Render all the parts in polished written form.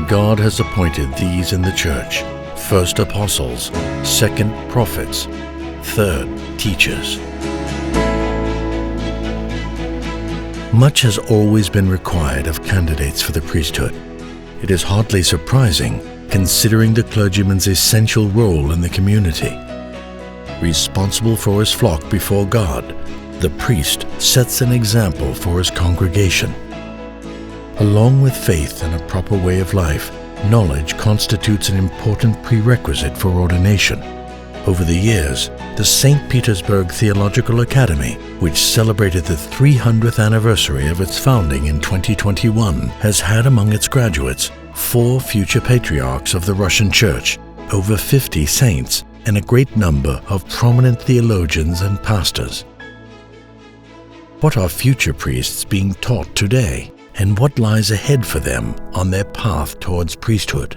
God has appointed these in the church: first apostles, second prophets, third teachers. Much has always been required of candidates for the priesthood. It is hardly surprising, considering the clergyman's essential role in the community. Responsible for his flock before God, the priest sets an example for his congregation. Along with faith and a proper way of life, knowledge constitutes an important prerequisite for ordination. Over the years, the St. Petersburg Theological Academy, which celebrated the 300th anniversary of its founding in 2021, has had among its graduates 4 future patriarchs of the Russian Church, over 50 saints, and a great number of prominent theologians and pastors. What are future priests being taught today, and what lies ahead for them on their path towards priesthood?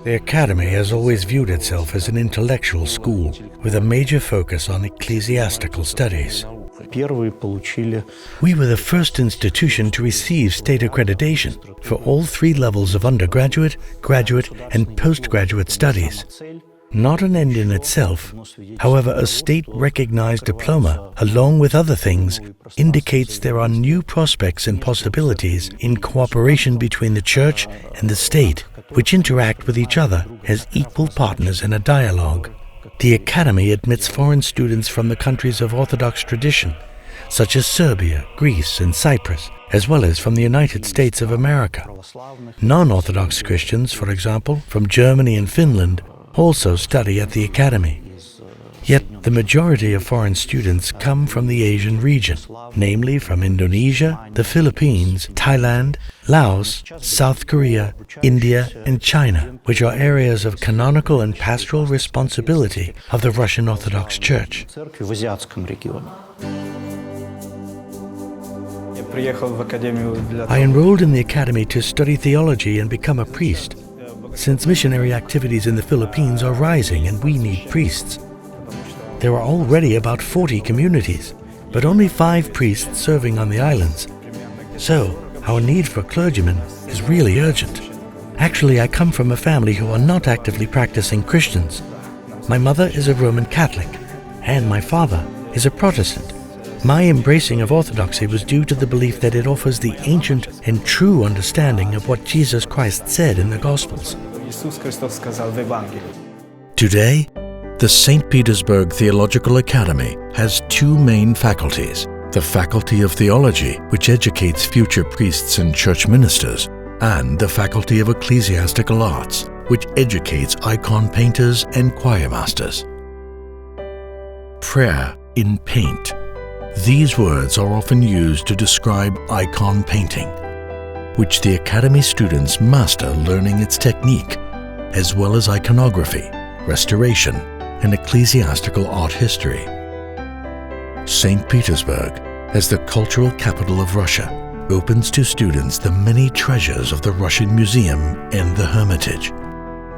The Academy has always viewed itself as an intellectual school with a major focus on ecclesiastical studies. We were the first institution to receive state accreditation for all 3 levels of undergraduate, graduate, and postgraduate studies. Not an end in itself, however, a state-recognized diploma, along with other things, indicates there are new prospects and possibilities in cooperation between the Church and the state, which interact with each other as equal partners in a dialogue. The Academy admits foreign students from the countries of Orthodox tradition, such as Serbia, Greece, and Cyprus, as well as from the United States of America. Non-Orthodox Christians, for example, from Germany and Finland, also study at the Academy. Yet the majority of foreign students come from the Asian region, namely from Indonesia, the Philippines, Thailand, Laos, South Korea, India, and China, which are areas of canonical and pastoral responsibility of the Russian Orthodox Church. I enrolled in the Academy to study theology and become a priest, since missionary activities in the Philippines are rising and we need priests. There are already about 40 communities, but only 5 priests serving on the islands. So, our need for clergymen is really urgent. Actually, I come from a family who are not actively practicing Christians. My mother is a Roman Catholic, and my father is a Protestant. My embracing of Orthodoxy was due to the belief that it offers the ancient and true understanding of what Jesus Christ said in the Gospels. Today, the St. Petersburg Theological Academy has 2 main faculties: the Faculty of Theology, which educates future priests and church ministers, and the Faculty of Ecclesiastical Arts, which educates icon painters and choir masters. Prayer in paint. These words are often used to describe icon painting, which the Academy students master, learning its technique, as well as iconography, restoration, and ecclesiastical art history. St. Petersburg, as the cultural capital of Russia, opens to students the many treasures of the Russian Museum and the Hermitage,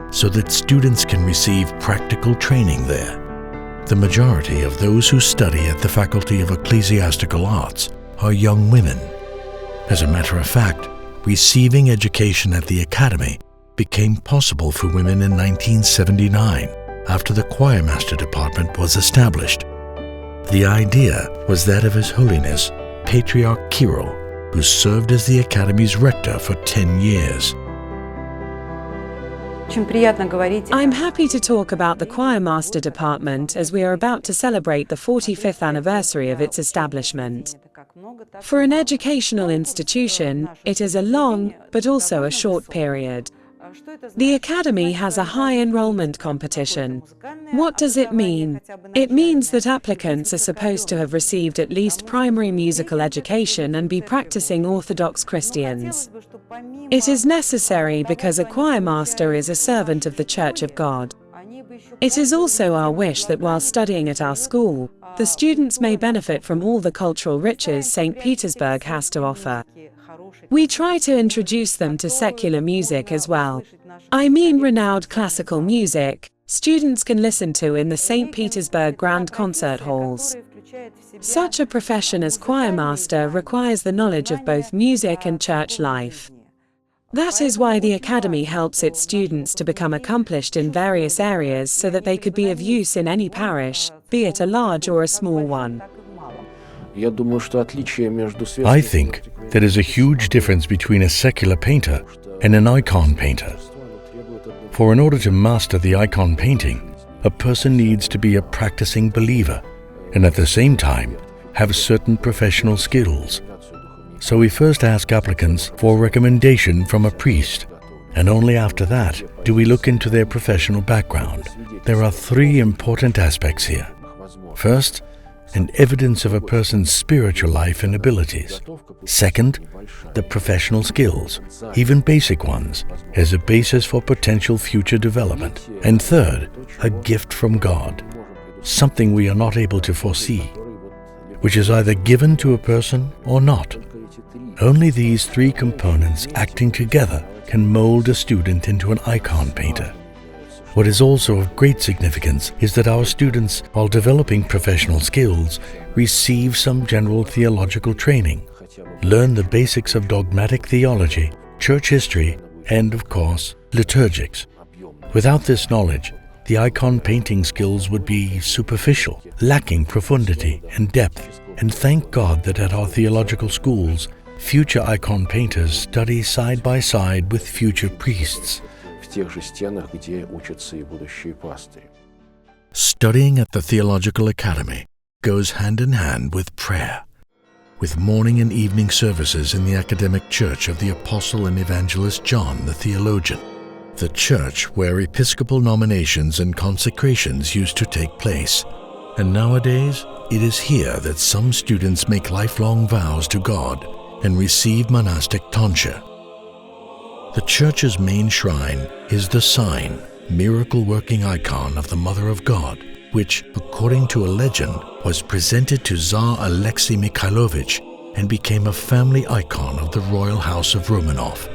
so that students can receive practical training there. The majority of those who study at the Faculty of Ecclesiastical Arts are young women. As a matter of fact, receiving education at the Academy became possible for women in 1979 after the choirmaster department was established. The idea was that of His Holiness Patriarch Kirill, who served as the Academy's rector for 10 years. I'm happy to talk about the choirmaster department as we are about to celebrate the 45th anniversary of its establishment. For an educational institution, it is a long, but also a short period. The Academy has a high enrollment competition. What does it mean? It means that applicants are supposed to have received at least primary musical education and be practicing Orthodox Christians. It is necessary because a choirmaster is a servant of the Church of God. It is also our wish that while studying at our school, the students may benefit from all the cultural riches St. Petersburg has to offer. We try to introduce them to secular music as well. I mean renowned classical music, students can listen to in the St. Petersburg Grand Concert Halls. Such a profession as choirmaster requires the knowledge of both music and church life. That is why the Academy helps its students to become accomplished in various areas so that they could be of use in any parish, be it a large or a small one. I think there is a huge difference between a secular painter and an icon painter. For in order to master the icon painting, a person needs to be a practicing believer and at the same time have certain professional skills. So we first ask applicants for recommendation from a priest, and only after that do we look into their professional background. There are three important aspects here. First, an evidence of a person's spiritual life and abilities. Second, the professional skills, even basic ones, as a basis for potential future development. And third, a gift from God, something we are not able to foresee, which is either given to a person or not. Only these three components acting together can mold a student into an icon painter. What is also of great significance is that our students, while developing professional skills, receive some general theological training, learn the basics of dogmatic theology, church history, and, of course, liturgics. Without this knowledge, the icon painting skills would be superficial, lacking profundity and depth. And thank God that at our theological schools, future icon painters study side by side with future priests. Studying at the Theological Academy goes hand in hand with prayer, with morning and evening services in the academic church of the Apostle and Evangelist John the Theologian, the church where episcopal nominations and consecrations used to take place. And nowadays, it is here that some students make lifelong vows to God and receive monastic tonsure. The church's main shrine is the sign, miracle-working icon of the Mother of God, which, according to a legend, was presented to Tsar Alexei Mikhailovich and became a family icon of the royal house of Romanov.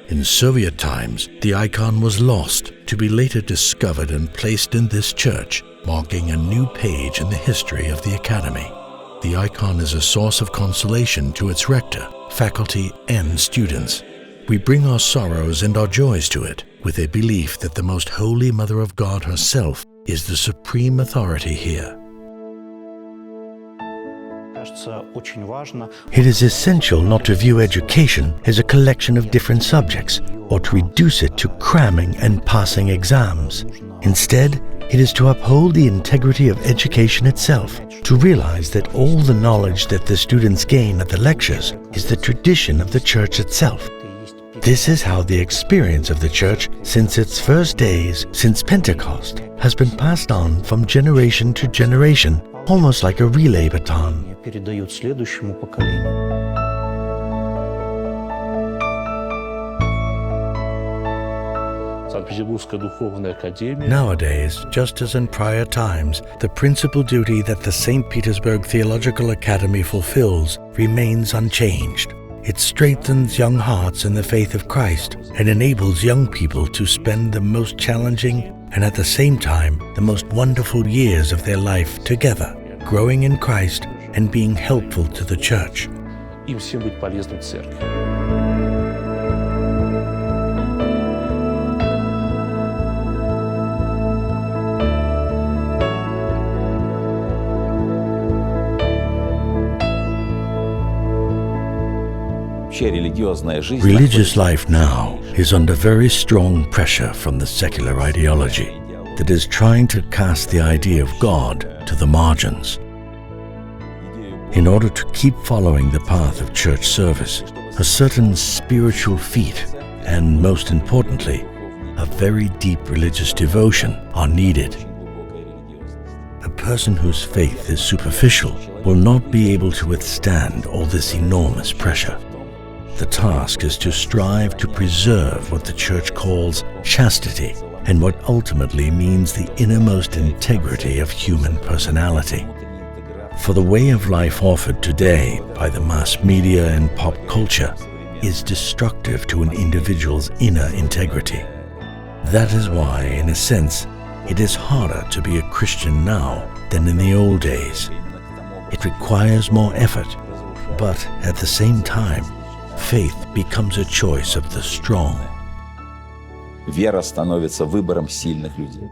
In Soviet times, the icon was lost, to be later discovered and placed in this church, marking a new page in the history of the Academy. The icon is a source of consolation to its rector, faculty, and students. We bring our sorrows and our joys to it with a belief that the Most Holy Mother of God herself is the supreme authority here. It is essential not to view education as a collection of different subjects or to reduce it to cramming and passing exams. Instead, it is to uphold the integrity of education itself, to realize that all the knowledge that the students gain at the lectures is the tradition of the Church itself. This is how the experience of the Church since its first days, since Pentecost, has been passed on from generation to generation, almost like a relay baton. Nowadays, just as in prior times, the principal duty that the St. Petersburg Theological Academy fulfills remains unchanged. It strengthens young hearts in the faith of Christ and enables young people to spend the most challenging and at the same time the most wonderful years of their life together, growing in Christ and being helpful to the Church. Religious life now is under very strong pressure from the secular ideology that is trying to cast the idea of God to the margins. In order to keep following the path of church service, a certain spiritual feat and, most importantly, a very deep religious devotion are needed. A person whose faith is superficial will not be able to withstand all this enormous pressure. The task is to strive to preserve what the Church calls chastity and what ultimately means the innermost integrity of human personality. For the way of life offered today by the mass media and pop culture is destructive to an individual's inner integrity. That is why, in a sense, It is harder to be a Christian now than in the old days. It requires more effort, but at the same time, faith becomes a choice of the strong. Вера становится выбором сильных людей.